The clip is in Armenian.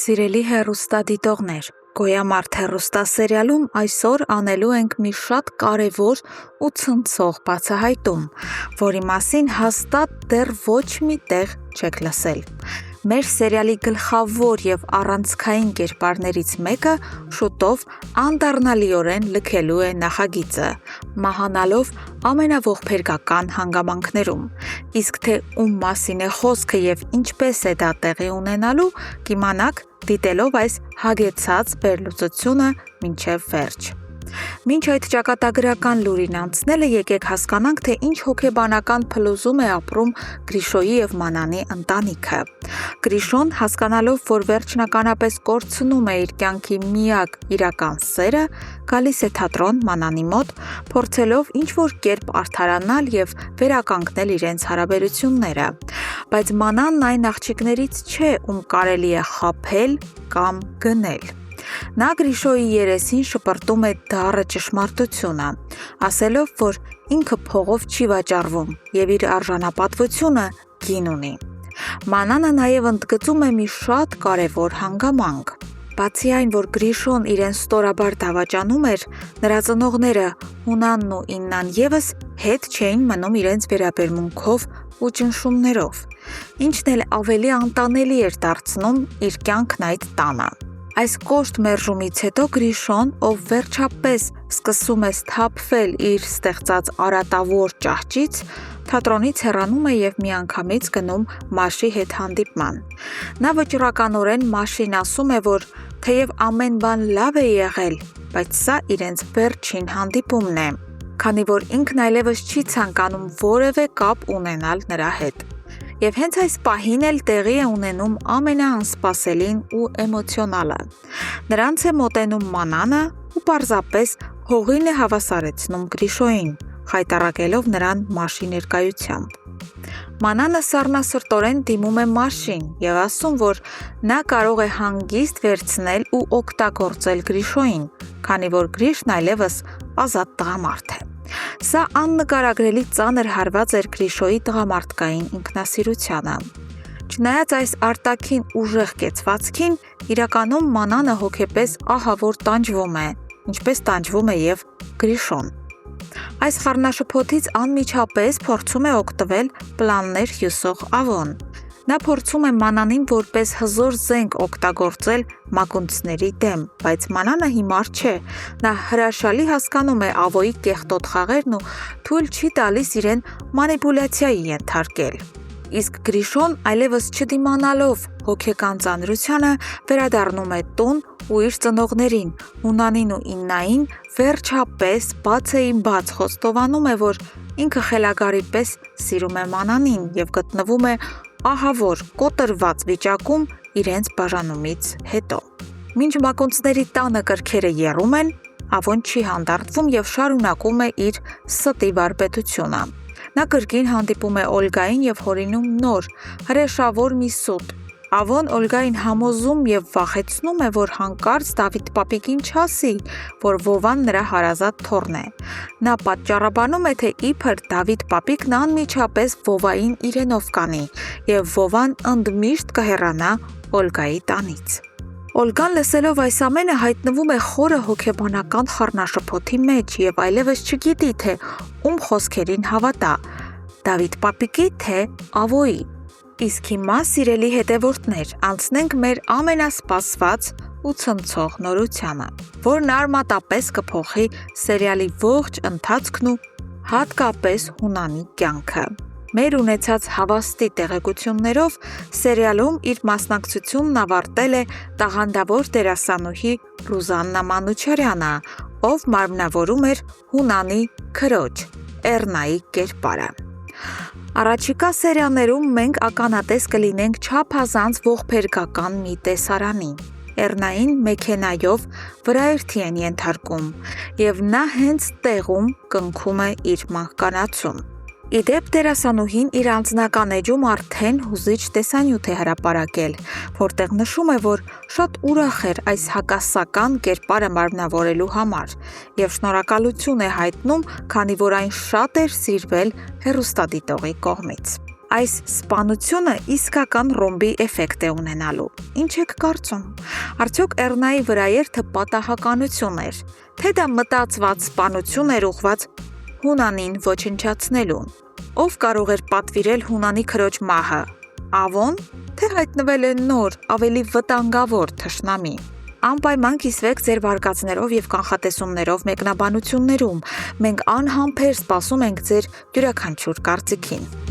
Սիրելի հեռուստադիտողներ, Գոյամարտ հեռուստասերիալում այսօր անելու ենք մի շատ կարևոր ու ցնցող բացահայտում, որի մասին հաստատ դեռ ոչ մի տեղ չեք լսել։ Մեր սերիալի գլխավոր և առանցքային կերպարներից մեկը շուտով անդառնալիորեն լքելու է նախագիծը, մահանալով ամենաողբերգական հանգամանքներում, իսկ թե ում մասին է խոսքը և ինչպես է դա տեղի ունենալու, կիմանաք դիտելով այս հագեցած վերլուծությունը մինչև վերջ։ Մինչ այդ ճակատագրական լուրին անցնելը եկեք հասկանանք, թե ինչ հոգեբանական փլուզում է ապրում Գրիշոյի և Մանանի ընտանիքը։ Գրիշոն, հասկանալով, որ վերջնականապես կորցնում է իր կյանքի միակ իրական սերը, գալիս է թատրոն Մանանի մոտ, փորձելով ինչ-որ կերպ արդարանալ և վերականգնել իրենց հարաբերությունները, բայց Մանանն այն աղջիկներից չէ, ում կարելի է խաբել կամ գնել։ Նա Գրիշոյի երեսին շպրտում է դառը ճշմարտությունը, ասելով, որ ինքը փողով չի վաճառվում և իր արժանապատվությունը գին ունի։ Մանանը նաև ընդգծում է մի շատ կարևոր հանգամանք։ Բացի այն, որ Գրիշոն իրեն ստորաբար դավաճանում էր, նրա ծնողները Հունանն ու Իննան ևս հետ չէին մնում իրենց վերաբերմունքով ու ճնշումներով, ինչն էլ ավելի անտանելի էր դարձնում իր կյանքն այդ տանը։ Այս կոշտ մերժումից հետո Գրիշոն, ով վերջապես սկսում է սթափվել իր ստեղծած արատավոր ճահճից, թատրոնից հեռանում է և միանգամից գնում Մաշի հետ հանդիպման։ Նա վճռականորեն Մաշին ասում է, որ թեև ամեն բան լավ է եղել, բայց սա իրենց վերջին հանդիպումն է, քանի որ ինքն այլևս չի ցանկանում որևէ կապ ունենալ նրա հետ։ Եվ հենց այս պահին էլ տեղի է ունենում ամենաանսպասելին ու էմոցիոնալը։ Նրանց է մոտենում Մանանը ու պարզապես հողին է հավասարեցնում Գրիշոյին, խայտառակելով նրան Մաշի ներկայությամբ։ Մանանը սառնասրտորեն դիմում է Մաշին և ասում, որ նա կարող է հանգիստ վերցնել ու օգտագործել Գրիշոյին, քանի որ Գրիշն այլևս ազատ տղամարդ է։ Սա աննկարագրելի ծանր հարված էր Գրիշոյի տղամարդկային ինքնասիրությանը։ Չնայած այս արտաքին ուժեղ կեցվածքին, իրականում Մանանը հոգեպես ահավոր տանջվում է, ինչպես տանջվում է և Գրիշոն։ Այս խառնաշփոթից անմիջապես փորձում է օգտվել պլաններ հյուսող Ավոն։ Նա փորձում է Մանանին որպես հզոր զենք օգտագործել մակունցների դեմ, բայց Մանանը հիմար չէ։ Նա հրաշալի հասկանում է Ավոյի կեղտոտ խաղերն ու թույլ չի տալիս իրեն մանիպուլյացիայի ենթարկել։ Իսկ Գրիշոն, այլևս չդիմանալով հոգեկան ծանրությանը, վերադառնում է տուն ու իր ծնողներին, Հունանին ու Իննային, վերջապես բացեին բաց խոստովանում է, որ ինքը խելագարի պես սիրում է Մանանին և գտնվում է ահավոր կոտրված վիճակում իրենց բաժանումից հետո։ Մինչ մակունցների տանը կրքերը եռում են, Ավոն չի հանդարտվում և շարունակում է իր ստի վարպետությունը։ Նա կրկին հանդիպում է Օլգային և հորինում նոր, հրեշավոր մի սուտ։ Ավոն Օլգային համոզում և վախեցնում է, որ հանկարծ Դավիթ պապիկին չասի, որ Վովան նրա հարազատ թոռն է։ Նա պատճառաբանում է, թե իբր Դավիթ պապիկն անմիջապես Վովային իրենով կանի, և Վովան ընդմիշտ կհեռանա Օլգայի տանից։ Օլգան լսելով այս ամենը հայտնվում է խորը հոգեբանական խառնաշփոթի մեջ և այլևս չգիտի, թե ում խոսքերին հավատա՝ Դավիթ պապիկի, թե Ավոյի։ Իսկ հիմա, սիրելի հետևորդներ, անցնենք մեր ամենասպասված ու ցնցող նորությանը, որն արմատապես կփոխի սերիալի ողջ ընթացքն ու հատկապես Հունանի կյանքը։ Մեր ունեցած հավաստի տեղեկություններով սերիալում իր մասնակցությունն ավարտել է տաղանդավոր դերասանուհի Ռուզաննա Մանուչարյանը, ով մարմնավորում էր Հունանի քրոջ՝ Էռնայի կերպարը։ Առաջիկա սերիաներում մենք ականատես կլինենք չափազանց ողբերգական մի տեսարանի։ Էռնային մեքենայով վրաերթի են ենթարկում, և նա հենց տեղում կնքում է իր մահկանացուն։ Ի դեպ, դերասանուհին իր անձնական էջում արդեն հուզիչ տեսանյութ է հրապարակել, որտեղ նշում է, որ շատ ուրախ էր այս հակասական կերպարը մարմնավորելու համար և շնորհակալություն է հայտնում, քանի որ այն շատ էր սիրվել հեռուստադիտողի կողմից։ Այս սպանությունը իսկական ռոմբի էֆեկտ է ունենալու։ Ինչ եք կարծում։ Արդյոք Էռնայի վրա էր թե պատահականություն էր, թե դա մտածված սպանություն էր ուղղված Հունանին ոչնչացնելուն։ Ով կարող էր պատվիրել Հունանի քրոջ մահը։ Ավոն, թե հայտնվել է նոր, ավելի վտանգավոր թշնամի։ Անպայման կիսվեք ձեր վարկածներով և կանխատեսումներով մեկնաբանություններում։ Մենք անհամբեր սպասում ենք ձեր յուրաքանչյուր կարծիքին։